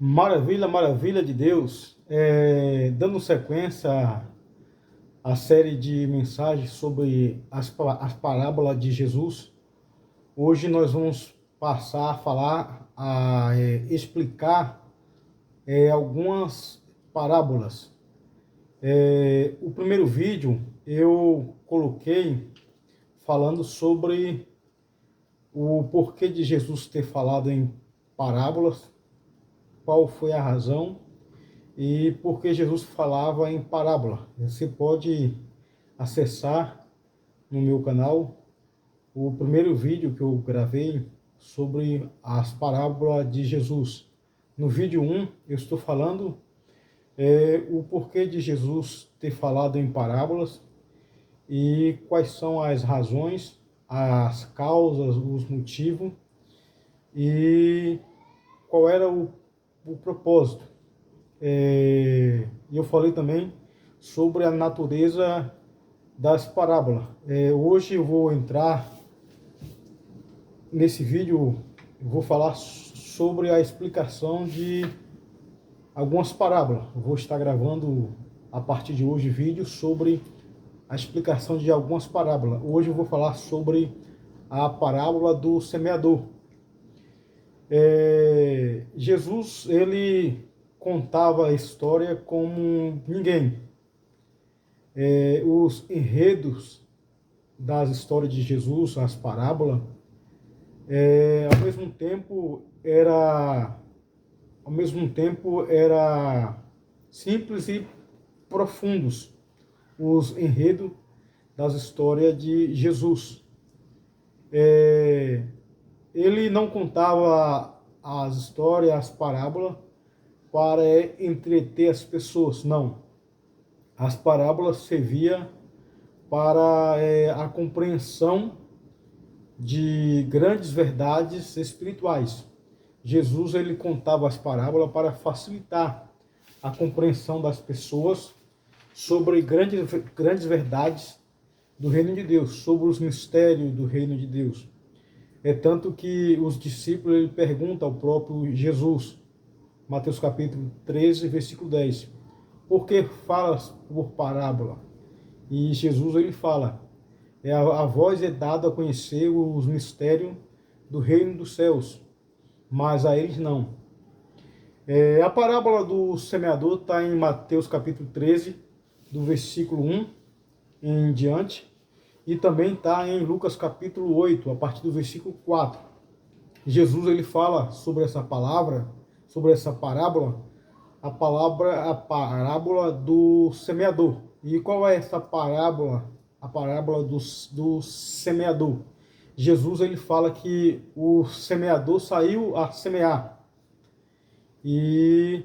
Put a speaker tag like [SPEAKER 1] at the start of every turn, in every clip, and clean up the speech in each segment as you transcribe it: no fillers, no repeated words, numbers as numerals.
[SPEAKER 1] Maravilha, maravilha de Deus. Dando sequência à série de mensagens sobre as parábolas de Jesus, hoje nós vamos passar a falar, explicar algumas parábolas. O primeiro vídeo eu coloquei falando sobre o porquê de Jesus ter falado em parábolas, qual foi a razão e por que Jesus falava em parábola. Você pode acessar no meu canal o primeiro vídeo que eu gravei sobre as parábolas de Jesus. No vídeo 1, eu estou falando o porquê de Jesus ter falado em parábolas e quais são as razões, as causas, os motivos e qual era o propósito. E eu falei também sobre a natureza das parábolas. Hoje eu vou entrar nesse vídeo, eu vou falar sobre a explicação de algumas parábolas. Eu vou estar gravando a partir de hoje vídeo sobre a explicação de algumas parábolas. Hoje eu vou falar sobre a parábola do semeador. Jesus, ele contava a história como ninguém. Os enredos das histórias de Jesus, as parábolas, ao mesmo tempo era simples e profundos os enredos das histórias de Jesus. Ele não contava as histórias, as parábolas, para entreter as pessoas, não. As parábolas serviam para a compreensão de grandes verdades espirituais. Jesus, ele contava as parábolas para facilitar a compreensão das pessoas sobre grandes verdades do reino de Deus, sobre os mistérios do reino de Deus. É tanto que os discípulos ele perguntam ao próprio Jesus, Mateus capítulo 13, versículo 10, por que falas por parábola? E Jesus ele fala, a vós é dado a conhecer os mistérios do reino dos céus, mas a eles não. A parábola do semeador está em Mateus capítulo 13, do versículo 1 em diante, e também está em Lucas capítulo 8, a partir do versículo 4. Jesus ele fala sobre essa palavra, sobre essa parábola, a parábola do semeador. E qual é essa parábola? A parábola do semeador. Jesus ele fala que o semeador saiu a semear e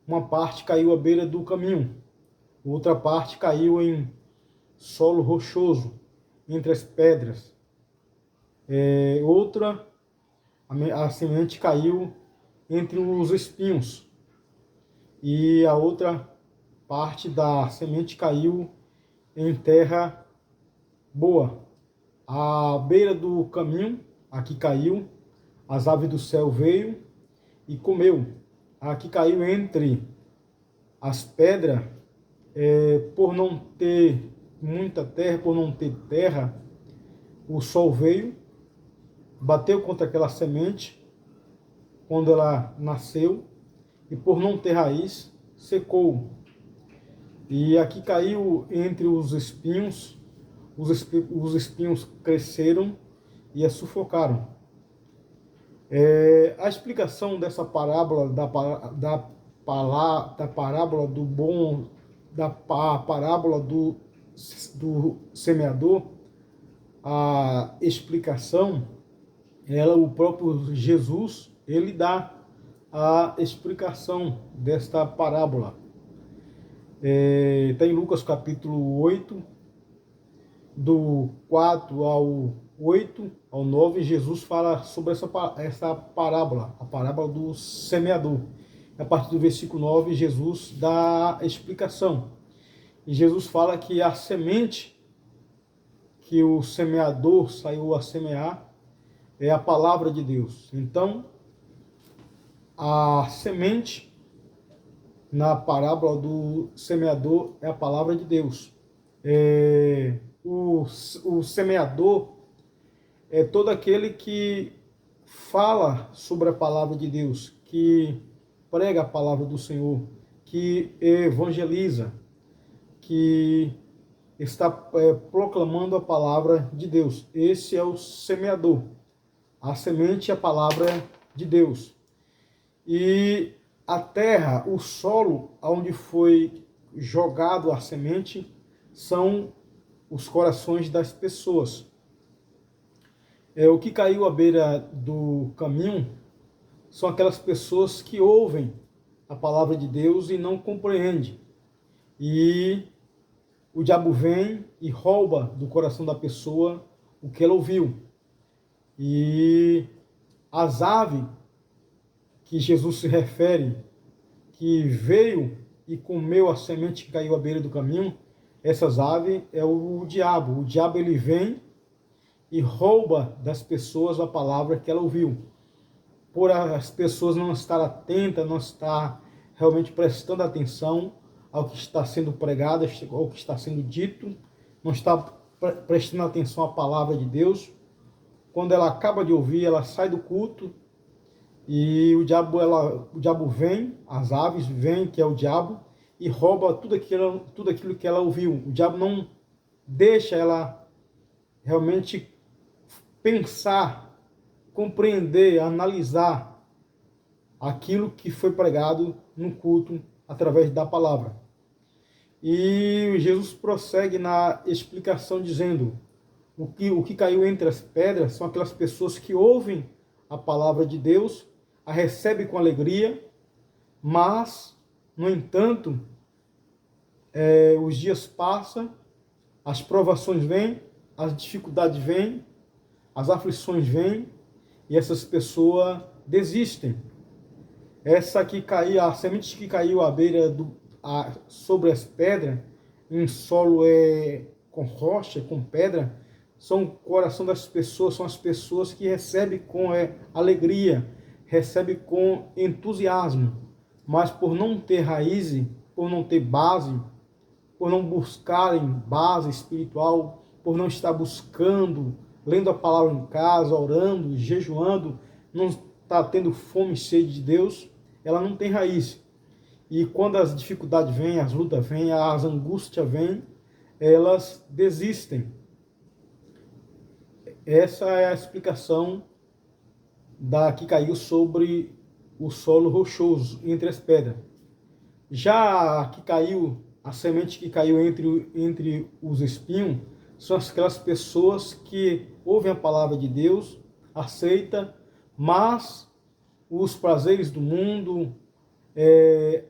[SPEAKER 1] uma parte caiu à beira do caminho, outra parte caiu em solo rochoso, entre as pedras. A semente caiu entre os espinhos e a outra parte da semente caiu em terra boa. À beira do caminho, aqui caiu, as aves do céu veio e comeu. Aqui caiu entre as pedras, por não ter muita terra, por não ter terra, o sol veio, bateu contra aquela semente quando ela nasceu e por não ter raiz, secou. E aqui caiu entre os espinhos, os espinhos cresceram e a sufocaram. A explicação dessa parábola, da parábola do bom, da parábola do semeador, a explicação, o próprio Jesus, ele dá a explicação desta parábola. Está em Lucas capítulo 8, do 4 ao 8 ao 9, Jesus fala sobre essa parábola, a parábola do semeador. A partir do versículo 9, Jesus dá a explicação. E Jesus fala que a semente que o semeador saiu a semear é a palavra de Deus. Então, A semente na parábola do semeador é a palavra de Deus. O semeador é todo aquele que fala sobre a palavra de Deus, que prega a palavra do Senhor, que evangeliza, que está proclamando a palavra de Deus. Esse é o semeador. A semente é a palavra de Deus. E a terra, o solo onde foi jogado a semente, são os corações das pessoas. O que caiu à beira do caminho são aquelas pessoas que ouvem a palavra de Deus e não compreendem. E o diabo vem e rouba do coração da pessoa o que ela ouviu. E as aves que Jesus se refere, que veio e comeu a semente que caiu à beira do caminho, essas aves é o diabo. O diabo ele vem e rouba das pessoas a palavra que ela ouviu. Por as pessoas não estar atentas, não estar realmente prestando atenção ao que está sendo pregado, ao que está sendo dito, não está prestando atenção à palavra de Deus. Quando ela acaba de ouvir, ela sai do culto e o diabo vem, as aves vêm, que é o diabo, e rouba tudo aquilo que ela ouviu. O diabo não deixa ela realmente pensar, compreender, analisar aquilo que foi pregado no culto através da palavra. E Jesus prossegue na explicação dizendo: o que caiu entre as pedras são aquelas pessoas que ouvem a palavra de Deus, a recebem com alegria, mas, no entanto, os dias passam, as provações vêm, as dificuldades vêm, as aflições vêm, e essas pessoas desistem. Essa que caiu, a semente que caiu à beira sobre as pedras, em solo com rocha, com pedra, são o coração das pessoas, são as pessoas que recebem com alegria, recebem com entusiasmo, mas por não ter raiz, por não ter base, por não buscarem base espiritual, por não estar buscando, lendo a palavra em casa, orando, jejuando, não está tendo fome e sede de Deus, ela não tem raiz. E quando as dificuldades vêm, as lutas vêm, as angústias vêm, elas desistem. Essa é a explicação da que caiu sobre o solo rochoso, entre as pedras. Já a que caiu, a semente que caiu entre os espinhos, são aquelas pessoas que ouvem a palavra de Deus, aceita, mas os prazeres do mundo,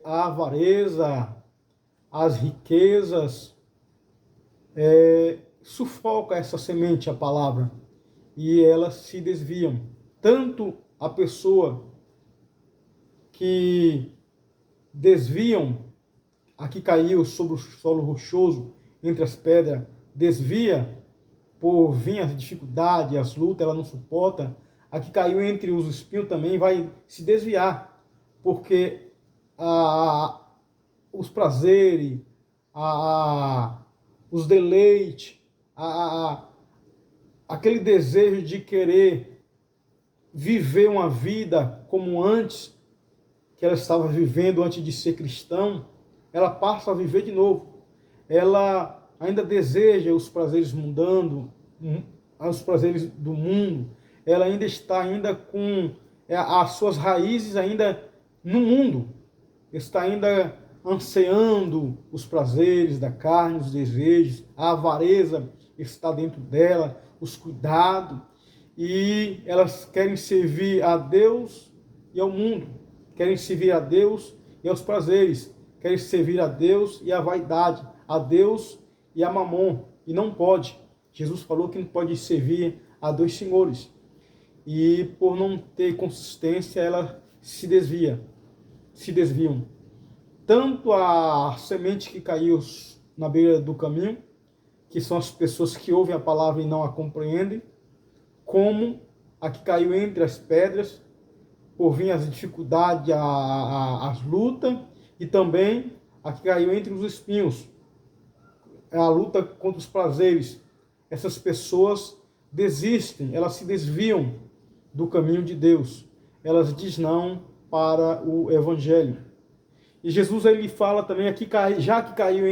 [SPEAKER 1] a avareza, as riquezas, sufoca essa semente, a palavra, e elas se desviam. Tanto a pessoa que desviam, a que caiu sobre o solo rochoso, entre as pedras, desvia por vir as dificuldades, as lutas, ela não suporta. A que caiu entre os espinhos também vai se desviar, porque os prazeres, os deleites, aquele desejo de querer viver uma vida como antes, que ela estava vivendo antes de ser cristão, ela passa a viver de novo. Ela ainda deseja os prazeres mundanos, os prazeres do mundo. Ela ainda está com as suas raízes ainda no mundo. Está ainda ansiando os prazeres da carne, os desejos, a avareza está dentro dela, os cuidados, e elas querem servir a Deus e ao mundo, querem servir a Deus e aos prazeres, querem servir a Deus e à vaidade, a Deus e a mamon, e não pode. Jesus falou que não pode servir a dois senhores, e por não ter consistência, elas se desviam. Tanto a semente que caiu na beira do caminho, que são as pessoas que ouvem a palavra e não a compreendem, como a que caiu entre as pedras, por vir as dificuldades, as lutas, e também a que caiu entre os espinhos, a luta contra os prazeres. Essas pessoas desistem, elas se desviam do caminho de Deus, elas dizem não para o Evangelho. E Jesus ele fala também aqui, já que caiu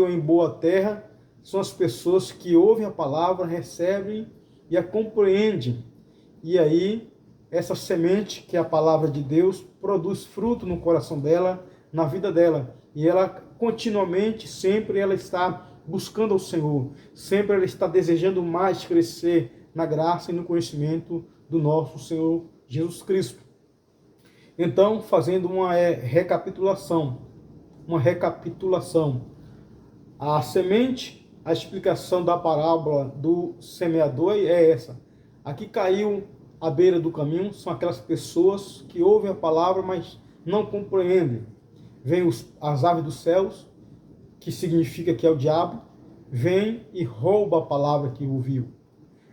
[SPEAKER 1] em boa terra, são as pessoas que ouvem a palavra, recebem e a compreendem. E aí, essa semente, que é a palavra de Deus, produz fruto no coração dela, na vida dela. E ela continuamente, sempre ela está buscando ao Senhor. Sempre ela está desejando mais crescer na graça e no conhecimento do nosso Senhor Jesus Cristo. Então, fazendo uma recapitulação. A semente, a explicação da parábola do semeador é essa. Aqui caiu à beira do caminho, são aquelas pessoas que ouvem a palavra, mas não compreendem. Vem as aves dos céus, que significa que é o diabo, vem e rouba a palavra que ouviu.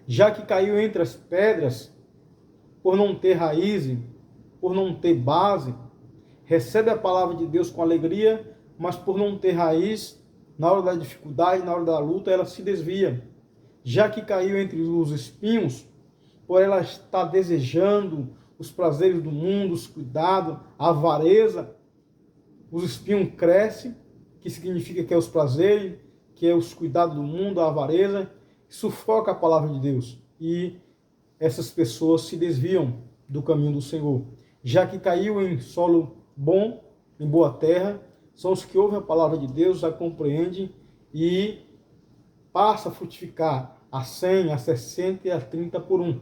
[SPEAKER 1] Já que caiu entre as pedras, por não ter raiz, por não ter base, recebe a palavra de Deus com alegria, mas por não ter raiz, na hora da dificuldade, na hora da luta, ela se desvia. Já que caiu entre os espinhos, por ela estar desejando os prazeres do mundo, os cuidados, a avareza, os espinhos crescem, que significa que é os prazeres, que é os cuidados do mundo, a avareza, sufoca a palavra de Deus. E essas pessoas se desviam do caminho do Senhor. Já que caiu em solo bom, em boa terra, são os que ouvem a palavra de Deus, a compreendem e passa a frutificar a 100, a 60 e a 30 por um.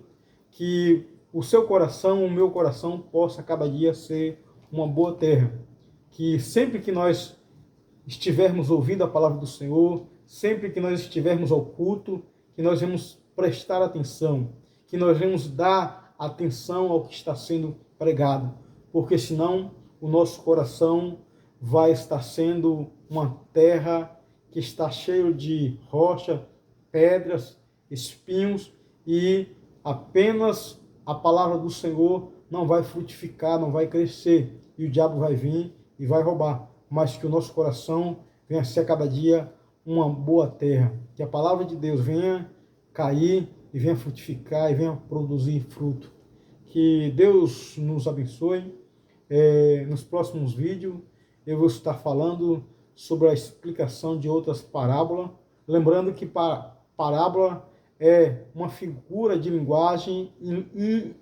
[SPEAKER 1] Que o seu coração, o meu coração, possa cada dia ser uma boa terra. Que sempre que nós estivermos ouvindo a palavra do Senhor, sempre que nós estivermos ao culto, que nós vamos prestar atenção, que nós vamos dar atenção ao que está sendo pregado, porque senão o nosso coração vai estar sendo uma terra que está cheio de rocha, pedras, espinhos, e apenas a palavra do Senhor não vai frutificar, não vai crescer, e o diabo vai vir e vai roubar, mas que o nosso coração venha ser cada dia uma boa terra, que a palavra de Deus venha cair e venha frutificar e venha produzir fruto. Que Deus nos abençoe. Nos próximos vídeos eu vou estar falando sobre a explicação de outras parábolas, lembrando que parábola é uma figura de linguagem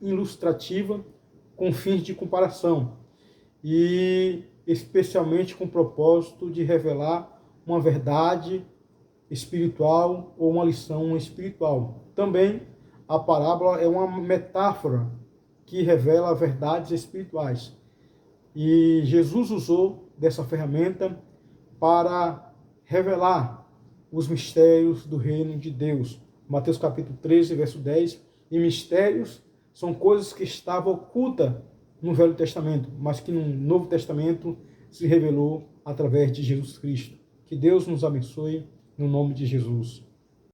[SPEAKER 1] ilustrativa com fins de comparação e especialmente com o propósito de revelar uma verdade espiritual ou uma lição espiritual. Também a parábola é uma metáfora que revela verdades espirituais. E Jesus usou dessa ferramenta para revelar os mistérios do reino de Deus. Mateus capítulo 13, verso 10. E mistérios são coisas que estavam ocultas no Velho Testamento, mas que no Novo Testamento se revelou através de Jesus Cristo. Que Deus nos abençoe no nome de Jesus.